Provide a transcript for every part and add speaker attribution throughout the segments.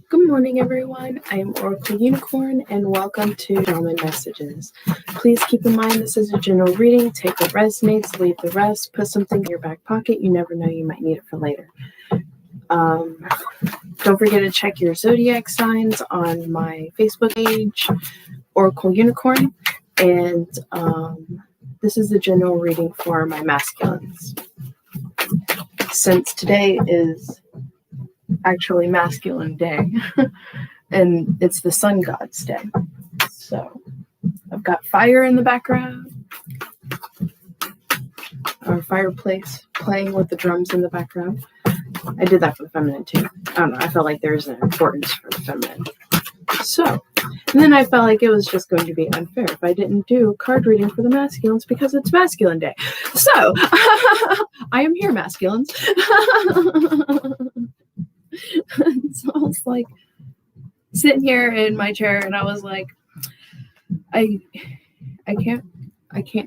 Speaker 1: Good morning, everyone. I am Oracle Unicorn, and welcome to Shaman Messages. Please keep in mind this is a general reading. Take what resonates, leave the rest. Put something in your back pocket. You never know, you might need it for later. Don't forget to check your zodiac signs on my Facebook page, Oracle Unicorn, and this is a general reading for my masculines. Since today is actually masculine day and it's the sun god's day, so I've got fire in the background, our fireplace playing with the drums in the background. I did that for the feminine too. I don't know, I felt like there's an importance for the feminine. So, and then I felt like it was just going to be unfair if I didn't do card reading for the masculines because it's masculine day. So I am here, masculines. So I was like sitting here in my chair and I was like, I can't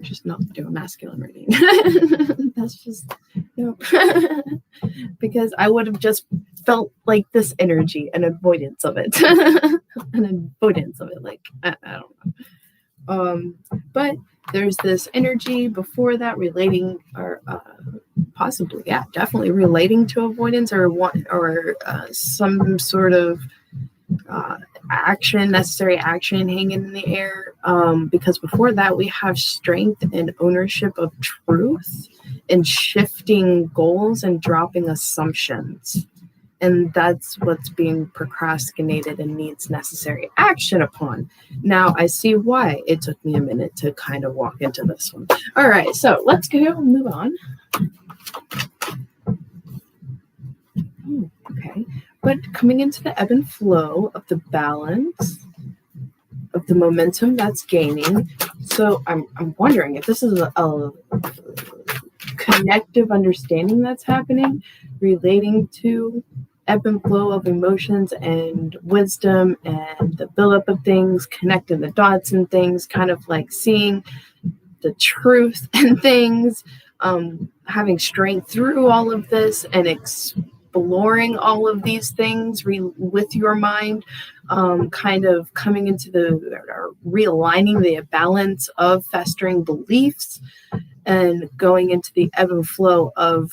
Speaker 1: just not do a masculine reading. That's just, because I would have just felt like this energy, an avoidance of it. Like, I don't know. But there's this energy before that relating, or possibly, definitely relating to avoidance or some sort of necessary action hanging in the air. Because before that, we have strength and ownership of truth and shifting goals and dropping assumptions. And that's what's being procrastinated and needs necessary action upon. Now, I see why it took me a minute to kind of walk into this one. All right, so let's go and move on. Okay, but coming into the ebb and flow of the balance, of the momentum that's gaining. So I'm wondering if this is a connective understanding that's happening relating to ebb and flow of emotions and wisdom and the buildup of things, connecting the dots and things, kind of like seeing the truth and things, having strength through all of this and exploring all of these things with your mind, kind of coming into realigning the balance of festering beliefs and going into the ebb and flow of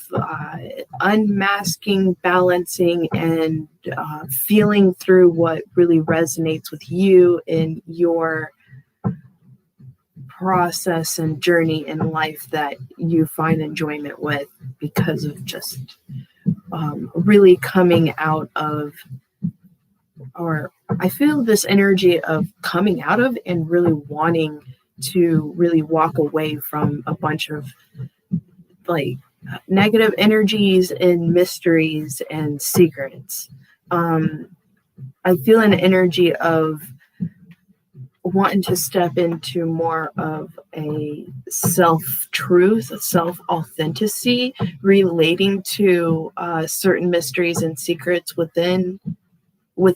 Speaker 1: unmasking, balancing, and feeling through what really resonates with you in your process and journey in life that you find enjoyment with, because of just really coming out of, or I feel this energy of coming out of and really wanting to really walk away from a bunch of like negative energies and mysteries and secrets. I feel an energy of wanting to step into more of a self-truth, self-authenticity, relating to certain mysteries and secrets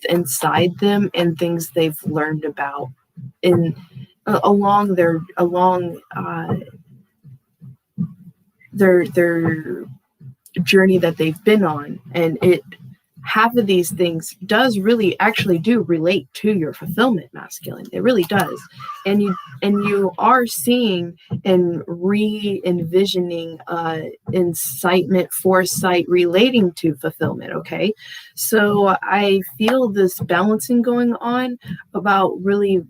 Speaker 1: inside them and things they've learned about along their journey that they've been on. And half of these things do relate to your fulfillment, masculine. It really does. And you are seeing and re-envisioning incitement, foresight relating to fulfillment. Okay. So I feel this balancing going on about really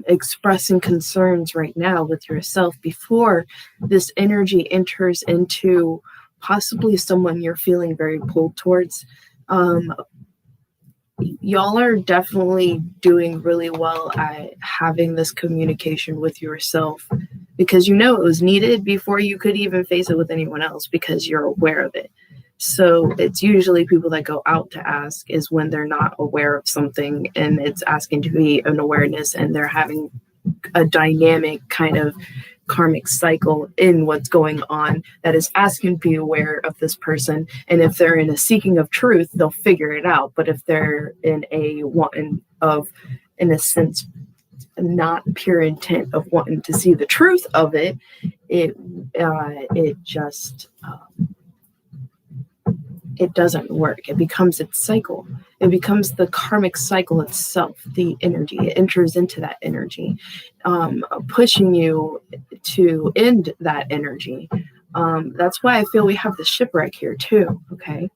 Speaker 1: expressing concerns right now with yourself before this energy enters into possibly someone you're feeling very pulled towards. Y'all are definitely doing really well at having this communication with yourself, because it was needed before you could even face it with anyone else, because you're aware of it. So it's usually people that go out to ask is when they're not aware of something and it's asking to be an awareness, and they're having a dynamic kind of karmic cycle in what's going on that is asking to be aware of this person. And if they're in a seeking of truth, they'll figure it out. But if they're in a sense, not pure intent of wanting to see the truth of it, it just it doesn't work. It becomes its cycle. It becomes the karmic cycle itself, the energy. It enters into that energy, pushing you to end that energy. That's why I feel we have the shipwreck here too. Okay.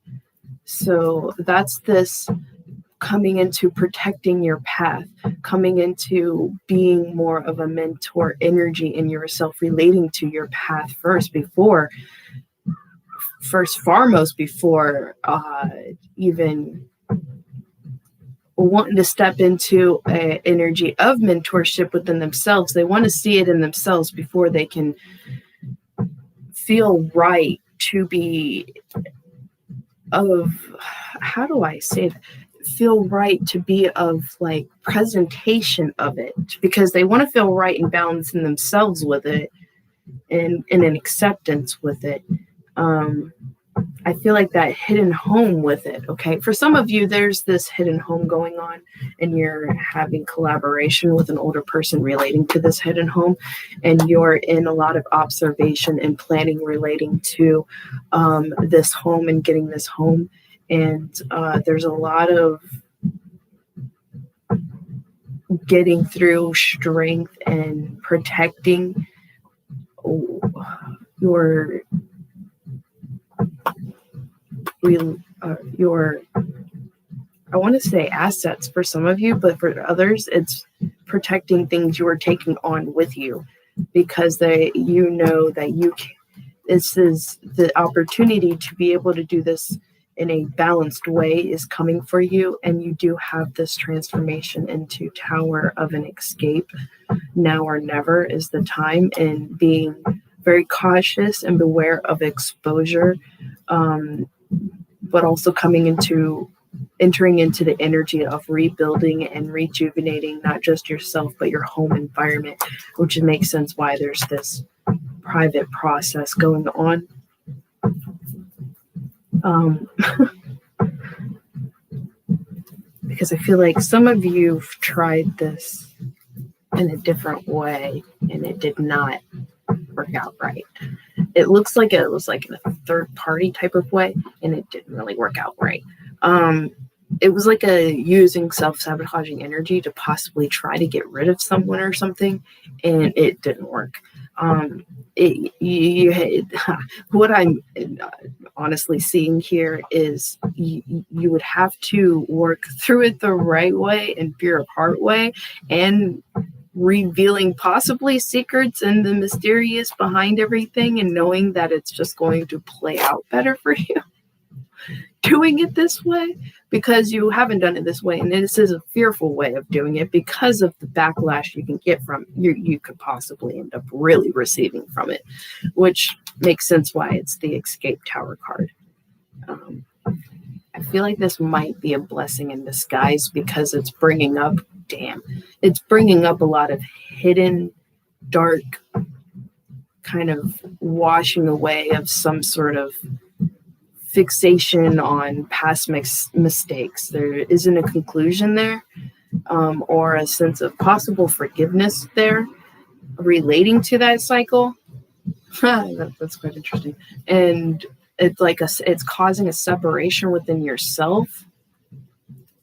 Speaker 1: So that's this coming into protecting your path, coming into being more of a mentor energy in yourself, relating to your path foremost before even wanting to step into an energy of mentorship within themselves. They want to see it in themselves before they can feel right to be of, how do I say that? Feel right to be of like presentation of it, because they want to feel right and balanced in themselves with it, and in an acceptance with it. I feel like that hidden home with it. Okay. For some of you, there's this hidden home going on, and you're having collaboration with an older person relating to this hidden home. And you're in a lot of observation and planning relating to this home and getting this home. And there's a lot of getting through strength and protecting your I want to say assets for some of you, but for others, it's protecting things you are taking on with you, because you know that this is the opportunity to be able to do this in a balanced way is coming for you, and you do have this transformation into Tower of an Escape. Now or never is the time, and being very cautious and beware of exposure, but also entering into the energy of rebuilding and rejuvenating not just yourself but your home environment, which makes sense why there's this private process going on. Because I feel like some of you've tried this in a different way and it did not work out right. It looks like it was like in a third party type of way, and it didn't really work out right. It was like using self-sabotaging energy to possibly try to get rid of someone or something, and it didn't work. What I'm honestly seeing here is you would have to work through it the right way and pure of heart way, and revealing possibly secrets and the mysterious behind everything, and knowing that it's just going to play out better for you doing it this way, because you haven't done it this way, and this is a fearful way of doing it because of the backlash you can get from you could possibly end up really receiving from it, which makes sense why it's the Escape Tower card. I feel like this might be a blessing in disguise, because it's bringing up a lot of hidden, dark kind of washing away of some sort of fixation on past mistakes. There isn't a conclusion there, or a sense of possible forgiveness there relating to that cycle. That's quite interesting. And it's like it's causing a separation within yourself.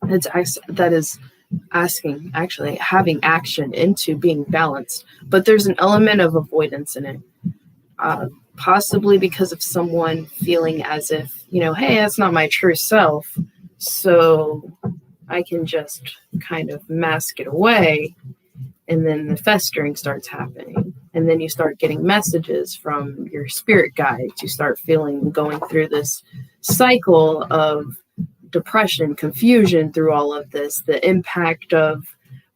Speaker 1: That is asking, actually having action into being balanced, but there's an element of avoidance in it, possibly because of someone feeling as if, hey, that's not my true self, so I can just kind of mask it away, and then the festering starts happening, and then you start getting messages from your spirit guides. You start going through this cycle of depression, confusion through all of this, the impact of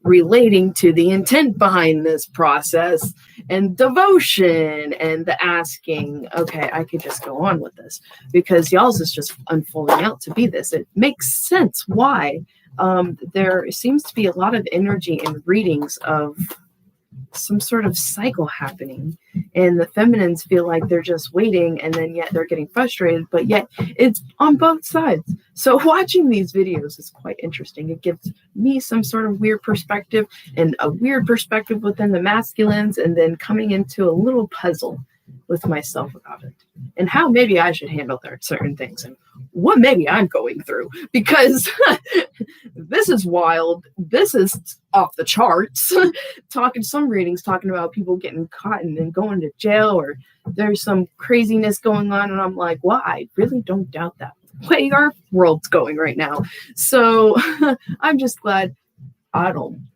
Speaker 1: relating to the intent behind this process, and devotion, and the asking, okay, I could just go on with this because y'all's is just unfolding out to be this. It makes sense why there seems to be a lot of energy in readings of some sort of cycle happening, and the feminines feel like they're just waiting, and then yet they're getting frustrated, but yet it's on both sides. So watching these videos is quite interesting. It gives me some sort of weird perspective, and a weird perspective within the masculines, and then coming into a little puzzle with myself about it, and how maybe I should handle certain things, and what maybe I'm going through, because this is wild. This is off the charts. Some readings talking about people getting caught and going to jail, or there's some craziness going on, and I'm like, well, I really don't doubt that way our world's going right now. So I'm just glad I don't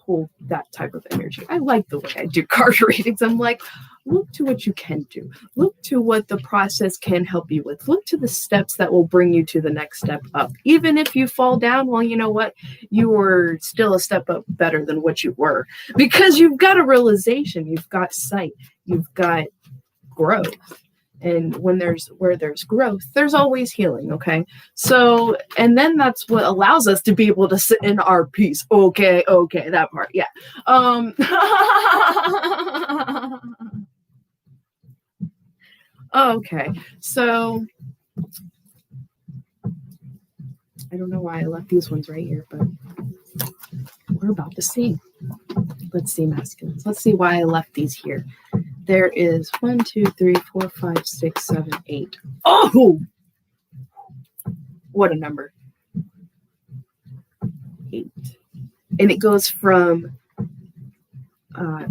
Speaker 1: pull that type of energy. I like the way I do card readings. I'm like, look to what you can do. Look to what the process can help you with. Look to the steps that will bring you to the next step up. Even if you fall down, well, you know what? You were still a step up better than what you were, because you've got a realization, you've got sight, you've got growth. And where there's growth, there's always healing, okay? So, and then that's what allows us to be able to sit in our peace. Okay, that part, yeah. Okay, so I don't know why I left these ones right here, but we're about to see. Let's see, masculines. Let's see why I left these here. There is 1, 2, 3, 4, 5, 6, 7, 8. Oh, what a number. 8. And it goes from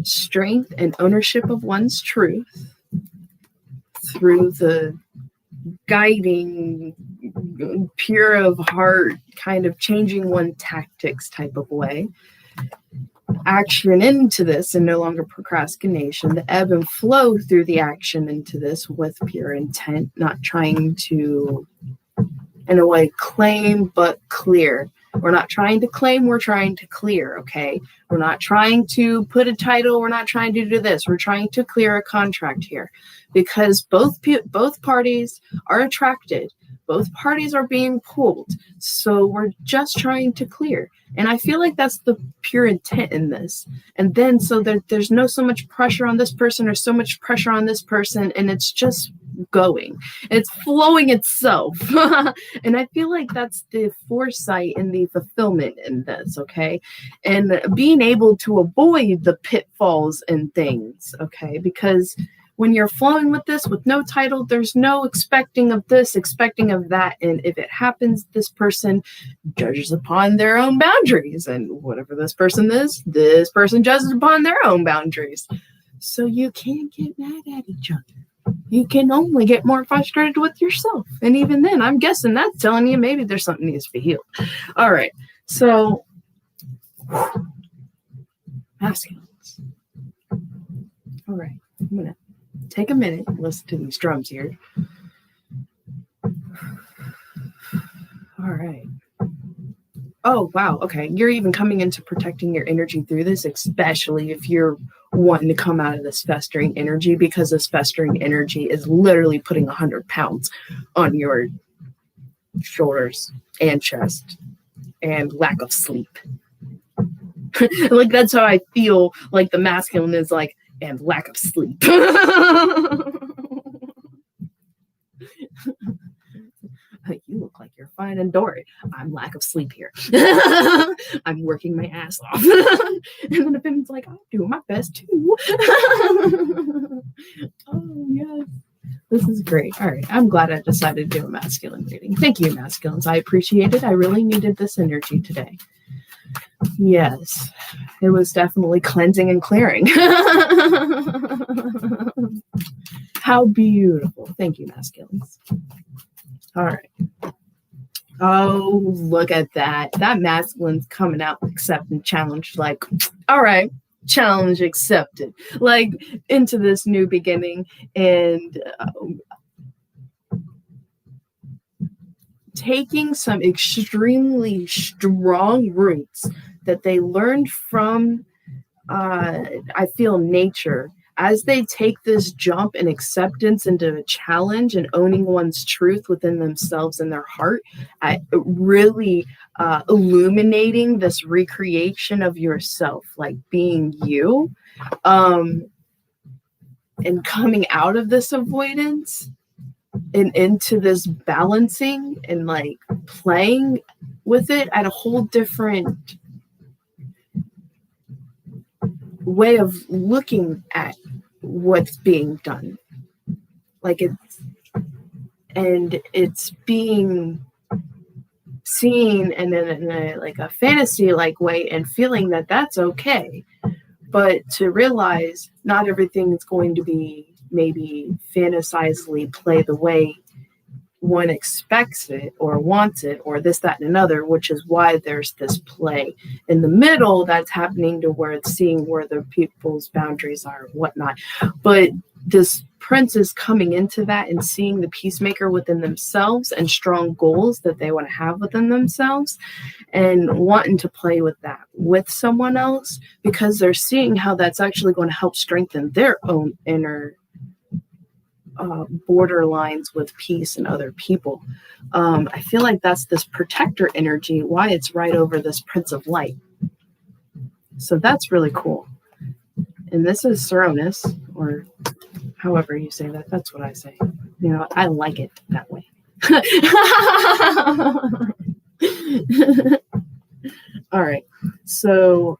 Speaker 1: strength and ownership of one's truth through the guiding, pure of heart, kind of changing one tactics type of way. Action into this and no longer procrastination, the ebb and flow through the action into this with pure intent, not trying to, in a way, claim but clear. We're not trying to claim, we're trying to clear, okay? We're not trying to put a title, we're not trying to do this. We're trying to clear a contract here, because both parties are attracted. Both parties are being pulled. So we're just trying to clear. And I feel like that's the pure intent in this. And then so there's no so much pressure on this person or so much pressure on this person. And it's just going. It's flowing itself. And I feel like that's the foresight and the fulfillment in this, okay? And being able to avoid the pitfalls and things, okay? Because when you're flowing with this, with no title, there's no expecting of this, expecting of that. And if it happens, this person judges upon their own boundaries. And whatever this person is, this person judges upon their own boundaries. So you can't get mad at each other. You can only get more frustrated with yourself. And even then, I'm guessing that's telling you maybe there's something needs to be healed. All right. So, masculines. All right. I'm going to take a minute and listen to these drums here. All right. Oh, wow. Okay. You're even coming into protecting your energy through this, especially if you're wanting to come out of this festering energy, because this festering energy is literally putting 100 pounds on your shoulders and chest and lack of sleep. Like, that's how I feel like the masculine is like, and lack of sleep. You look like you're fine and Dory. I'm lack of sleep here. I'm working my ass off. And then the femin's like, I'm doing my best too. Oh, yes. This is great. All right. I'm glad I decided to do a masculine reading. Thank you, masculines. I appreciate it. I really needed this energy today. Yes, it was definitely cleansing and clearing. How beautiful. Thank you, masculines. All right. Oh, look at that. That masculine's coming out accepting challenge. Like, all right, challenge accepted. Like, into this new beginning and taking some extremely strong roots that they learned from, I feel, nature. As they take this jump and acceptance into a challenge and owning one's truth within themselves and their heart, really illuminating this recreation of yourself, like being you, and coming out of this avoidance and into this balancing and like playing with it at a whole different way of looking at what's being done. Like it's being seen and in a like a fantasy like way, and feeling that that's okay. But to realize not everything is going to be maybe fantasizedly play the way one expects it or wants it, or this, that, and another, which is why there's this play in the middle that's happening to where it's seeing where the people's boundaries are and whatnot. But this prince is coming into that and seeing the peacemaker within themselves and strong goals that they want to have within themselves, and wanting to play with that with someone else, because they're seeing how that's actually going to help strengthen their own inner borderlines with peace and other people. I feel like that's this protector energy, why it's right over this Prince of Light. So that's really cool. And this is Cronus, or however you say that. That's what I say. You know, I like it that way. All right. So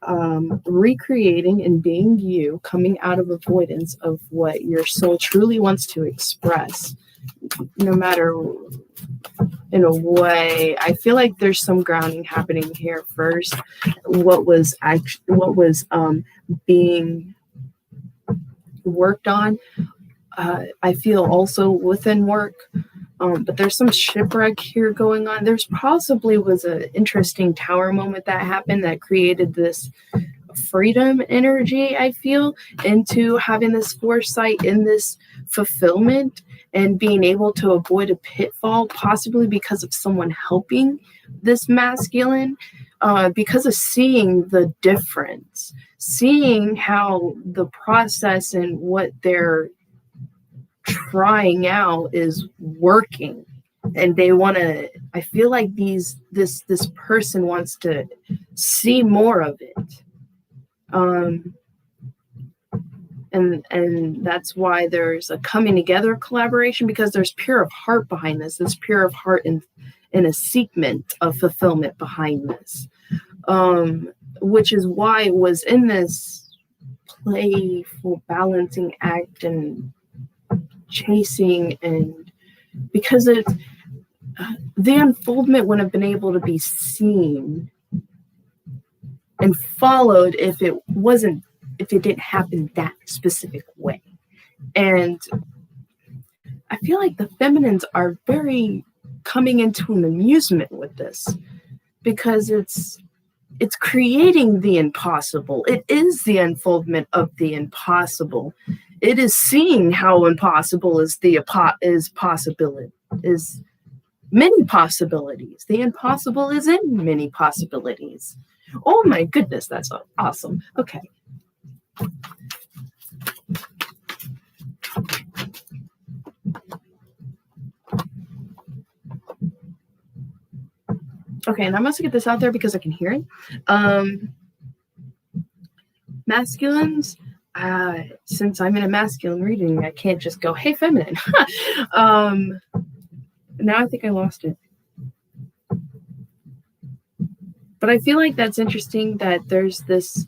Speaker 1: recreating and being you, coming out of avoidance of what your soul truly wants to express, no matter in a way. I feel like there's some grounding happening here first. What was being worked on. I feel also within work. But there's some shipwreck here going on. There's possibly was an interesting tower moment that happened that created this freedom energy, I feel, into having this foresight in this fulfillment and being able to avoid a pitfall, possibly because of someone helping this masculine, because of seeing the difference, seeing how the process and what they're trying out is working, and they want to, I feel like this person wants to see more of it, and that's why there's a coming together collaboration, because there's pure of heart behind this. There's pure of heart and a sequence of fulfillment behind this, which is why it was in this playful balancing act and chasing, and because the unfoldment wouldn't have been able to be seen and followed if it didn't happen that specific way. And I feel like the feminines are very coming into an amusement with this, because it's creating the impossible. It is the unfoldment of the impossible. It is seeing how impossible is possibility, is many possibilities. The impossible is in many possibilities. Oh my goodness, that's awesome. Okay. Okay, and I must get this out there because I can hear it. Masculines, since I'm in a masculine reading, I can't just go, hey, feminine. Now I think I lost it. But I feel like that's interesting that there's this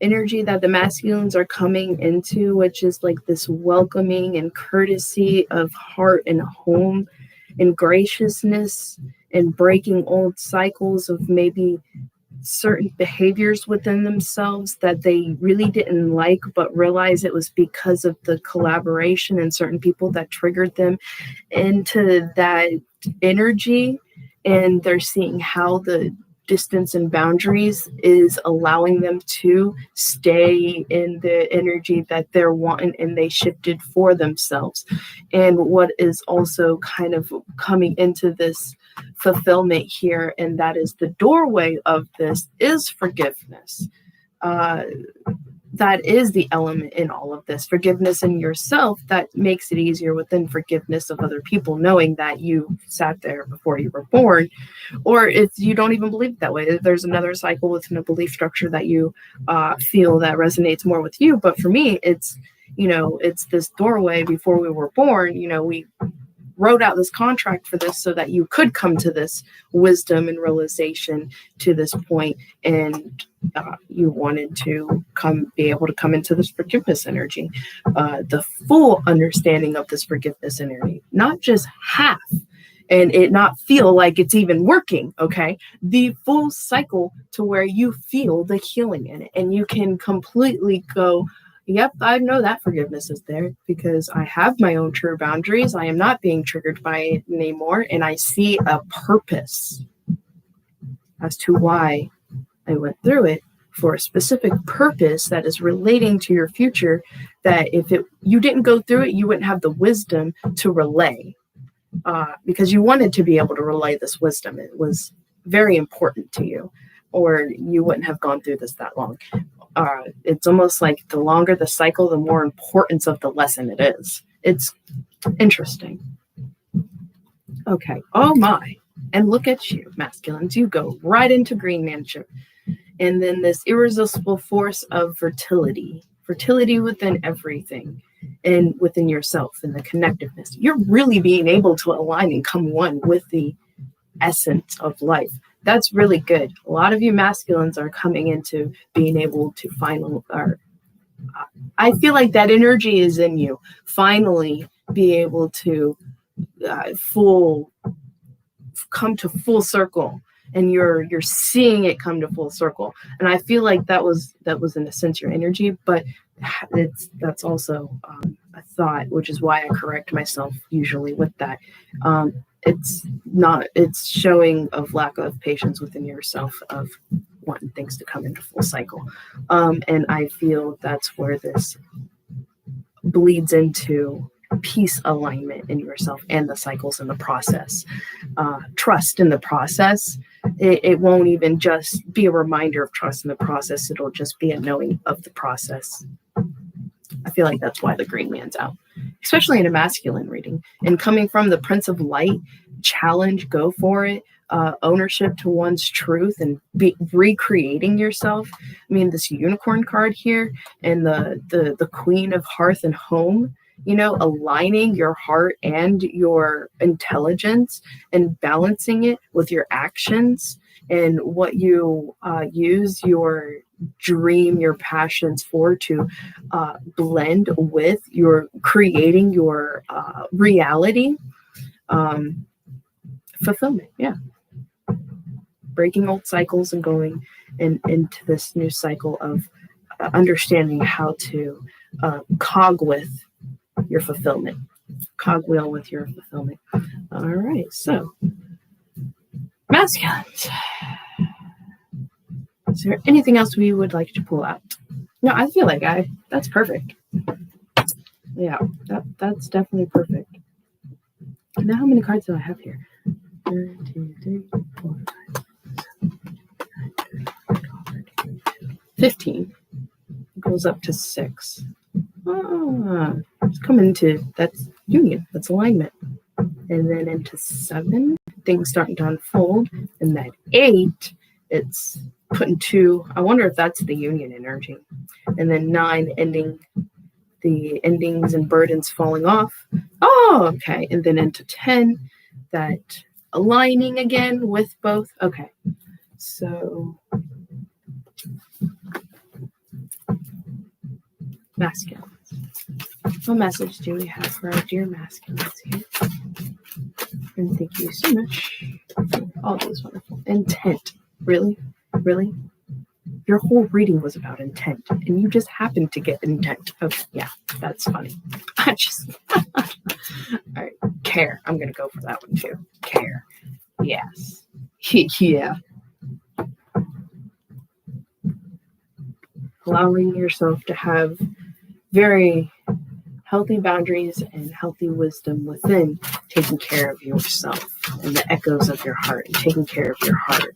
Speaker 1: energy that the masculines are coming into, which is like this welcoming and courtesy of heart and home and graciousness, and breaking old cycles of maybe certain behaviors within themselves that they really didn't like, but realize it was because of the collaboration and certain people that triggered them into that energy. And they're seeing how the distance and boundaries is allowing them to stay in the energy that they're wanting, and they shifted for themselves. And what is also kind of coming into this fulfillment here, and that is the doorway of this, is forgiveness. That is the element in all of this. Forgiveness in yourself, that makes it easier within forgiveness of other people, knowing that you sat there before you were born. Or if you don't even believe it that way, there's another cycle within a belief structure that you feel that resonates more with you. But for me, it's this doorway before we were born. We wrote out this contract for this so that you could come to this wisdom and realization to this point, and you wanted to be able to come into this forgiveness energy, the full understanding of this forgiveness energy, not just half, and it not feel like it's even working, okay? The full cycle to where you feel the healing in it, and you can completely go, yep, I know that forgiveness is there because I have my own true boundaries. I am not being triggered by it anymore, and I see a purpose as to why I went through it, for a specific purpose that is relating to your future, that if you didn't go through it, you wouldn't have the wisdom to relay. Because you wanted to be able to relay this wisdom. It was very important to you, or you wouldn't have gone through this that long. It's almost like the longer the cycle, the more importance of the lesson it is. It's interesting. Okay. Oh my. And look at you, masculines. You go right into green manship. And then this irresistible force of fertility within everything, and within yourself, and the connectiveness. You're really being able to align and come one with the essence of life. That's really good. A lot of you masculines are coming into being able to I feel like that energy is in you. Finally be able to come to full circle, and you're seeing it come to full circle. And I feel like that was in a sense your energy, but that's also a thought, which is why I correct myself usually with that. It's showing of lack of patience within yourself, of wanting things to come into full cycle. And I feel that's where this bleeds into peace alignment in yourself and the cycles in the process. Trust in the process. It won't even just be a reminder of trust in the process. It'll just be a knowing of the process. I feel like that's why the green man's out, especially in a masculine reading. And coming from the Prince of Light, challenge, go for it, ownership to one's truth, and recreating yourself. I mean, this unicorn card here, and the Queen of Hearth and Home, aligning your heart and your intelligence and balancing it with your actions and what you use your dream, your passions for, to blend with your creating your reality. Fulfillment, yeah. Breaking old cycles and going into this new cycle of understanding how to cogwheel with your fulfillment. All right, so masculines. Is there anything else we would like to pull out? No, I feel like that's perfect. Yeah, that's definitely perfect. Now, how many cards do I have here? 1, 2, 3, 4, 5, 6, 7, 8, 15. It goes up to 6. It's coming into, that's union, that's alignment. And then into 7, things starting to unfold. And that 8, it's putting 2. I wonder if that's the union energy. And then 9, ending, the endings and burdens falling off. Oh, okay. And then into 10, that aligning again with both. Okay. So masculines. What message do we have for our dear masculines here? And thank you so much for all these wonderful intent. Really? Your whole reading was about intent, and you just happened to get intent. Okay, yeah, that's funny. I just all right. Care. I'm gonna go for that one too. Care. Yes. Yeah. Allowing yourself to have very healthy boundaries and healthy wisdom within taking care of yourself and the echoes of your heart, and taking care of your heart.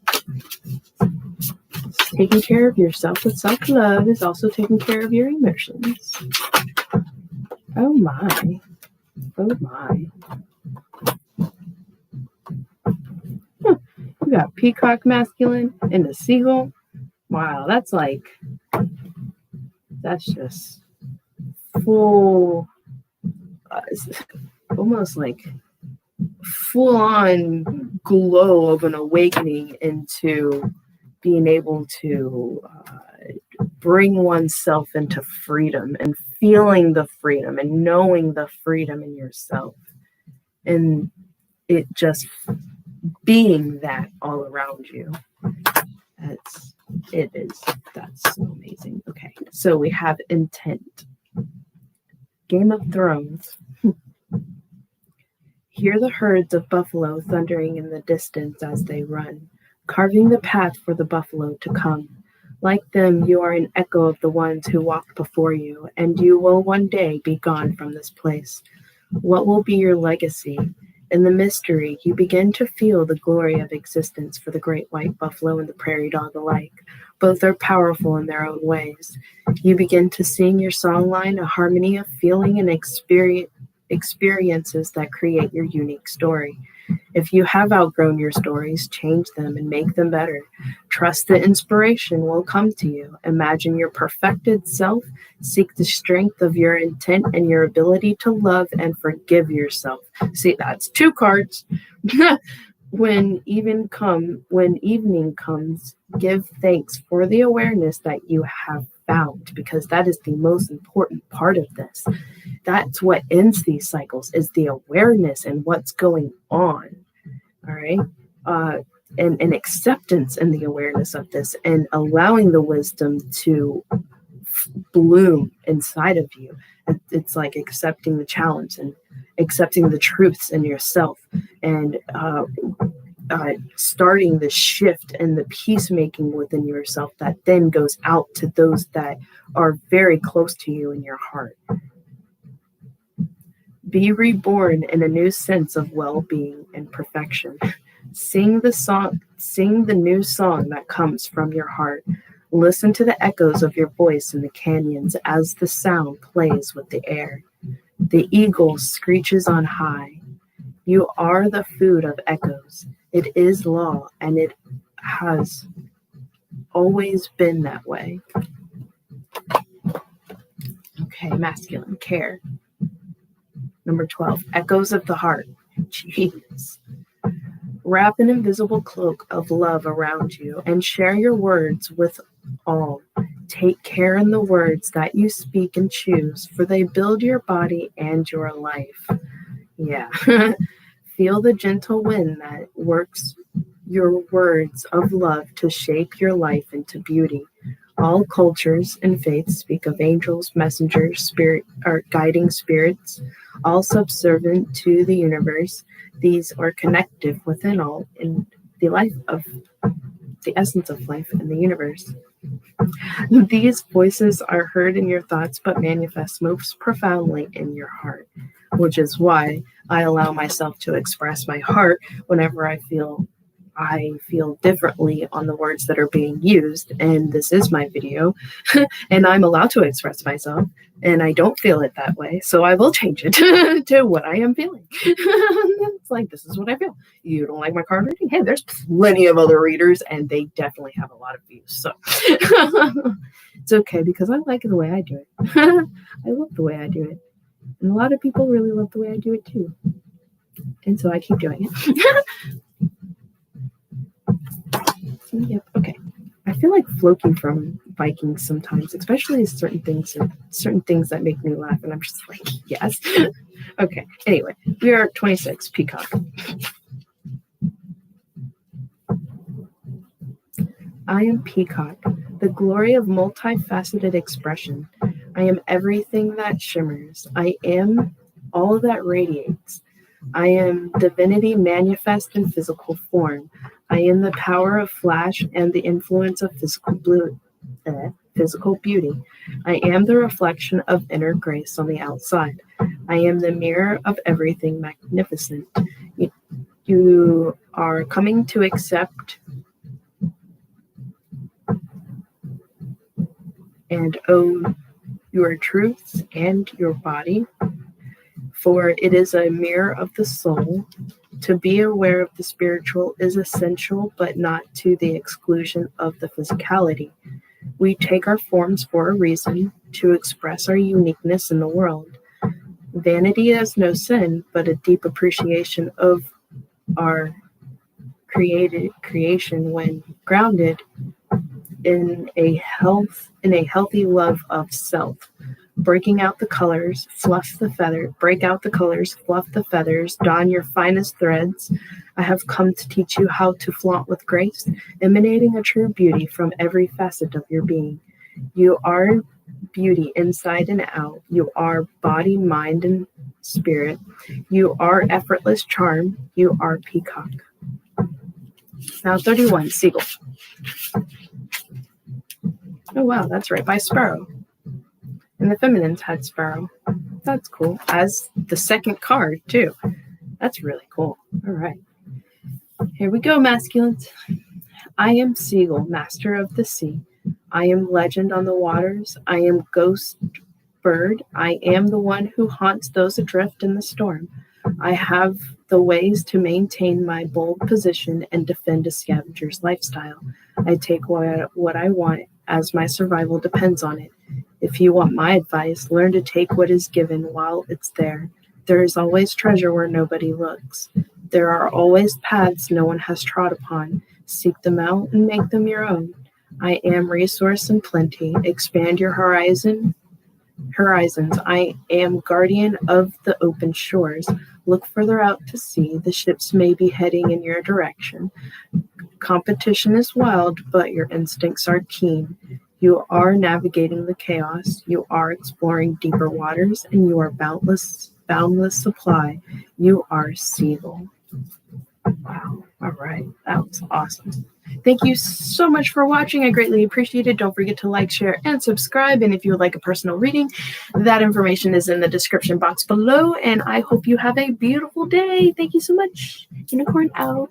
Speaker 1: Taking care of yourself with self-love is also taking care of your emotions. Oh my. We got peacock masculine and the seagull. Wow, that's just full, almost like full-on glow of an awakening into being able to bring oneself into freedom and feeling the freedom and knowing the freedom in yourself, and it just being that all around you. That's so amazing. Okay, so we have intent. Game of Thrones. Hear the herds of buffalo thundering in the distance as they run, carving the path for the buffalo to come. Like them, you are an echo of the ones who walked before you, and you will one day be gone from this place. What will be your legacy? In the mystery, you begin to feel the glory of existence for the great white buffalo and the prairie dog alike. Both are powerful in their own ways. You begin to sing your songline, a harmony of feeling and experiences that create your unique story. If you have outgrown your stories, change them and make them better. Trust the inspiration will come to you. Imagine your perfected self. Seek the strength of your intent and your ability to love and forgive yourself. See, that's 2 cards. When evening comes, give thanks for the awareness that you have found, because that is the most important part of this. That's what ends these cycles, is the awareness and what's going on. All right. And acceptance and the awareness of this, and allowing the wisdom to bloom inside of you. It's like accepting the challenge and accepting the truths in yourself, and starting the shift and the peacemaking within yourself that then goes out to those that are very close to you in your heart. Be reborn in a new sense of well-being and perfection. Sing the new song that comes from your heart. Listen to the echoes of your voice in the canyons as the sound plays with the air. The eagle screeches on high. You are the food of echoes. It is law, and it has always been that way. Okay, masculine, care. Number 12, echoes of the heart. Jeez. Wrap an invisible cloak of love around you and share your words with all. Take care in the words that you speak and choose, for they build your body and your life. Yeah. Feel the gentle wind that works your words of love to shape your life into beauty. All cultures and faiths speak of angels, messengers, spirit, or guiding spirits, all subservient to the universe. These are connective within all in the essence of life in the universe. These voices are heard in your thoughts, but manifest most profoundly in your heart, which is why I allow myself to express my heart whenever I feel differently on the words that are being used. And this is my video, and I'm allowed to express myself, and I don't feel it that way. So I will change it to what I am feeling. It's like, this is what I feel. You don't like my card reading? Hey, there's plenty of other readers, and they definitely have a lot of views. So it's okay, because I like the way I do it. I love the way I do it. And a lot of people really love the way I do it too. And so I keep doing it. Yep. Okay. I feel like Floki from Vikings sometimes, especially certain things that make me laugh, and I'm just like, yes. Okay. Anyway, we are at 26, Peacock. I am Peacock, the glory of multifaceted expression. I am everything that shimmers. I am all that radiates. I am divinity manifest in physical form. I am the power of flash and the influence of physical beauty. I am the reflection of inner grace on the outside. I am the mirror of everything magnificent. You are coming to accept and own your truths and your body, for it is a mirror of the soul. To be aware of the spiritual is essential, but not to the exclusion of the physicality. We take our forms for a reason, to express our uniqueness in the world. Vanity is no sin, but a deep appreciation of our creation when grounded in a healthy love of self. Breaking out the colors, break out the colors, fluff the feathers, don your finest threads. I have come to teach you how to flaunt with grace, emanating a true beauty from every facet of your being. You are beauty inside and out. You are body, mind, and spirit. You are effortless charm. You are peacock. Now 31, Seagull. Oh wow, that's right by Sparrow. And the feminines had Sparrow. That's cool. As the second card, too. That's really cool. All right. Here we go, masculines. I am Seagull, master of the sea. I am legend on the waters. I am ghost bird. I am the one who haunts those adrift in the storm. I have the ways to maintain my bold position and defend a scavenger's lifestyle. I take what I want as my survival depends on it. If you want my advice, learn to take what is given while it's there. There is always treasure where nobody looks. There are always paths no one has trod upon. Seek them out and make them your own. I am resource and plenty. Expand your horizons. I am guardian of the open shores. Look further out to sea. The ships may be heading in your direction. Competition is wild, but your instincts are keen. You are navigating the chaos. You are exploring deeper waters, and you are boundless supply. You are Seagull. Wow. All right. That was awesome. Thank you so much for watching. I greatly appreciate it. Don't forget to like, share, and subscribe. And if you would like a personal reading, that information is in the description box below. And I hope you have a beautiful day. Thank you so much. Unicorn out.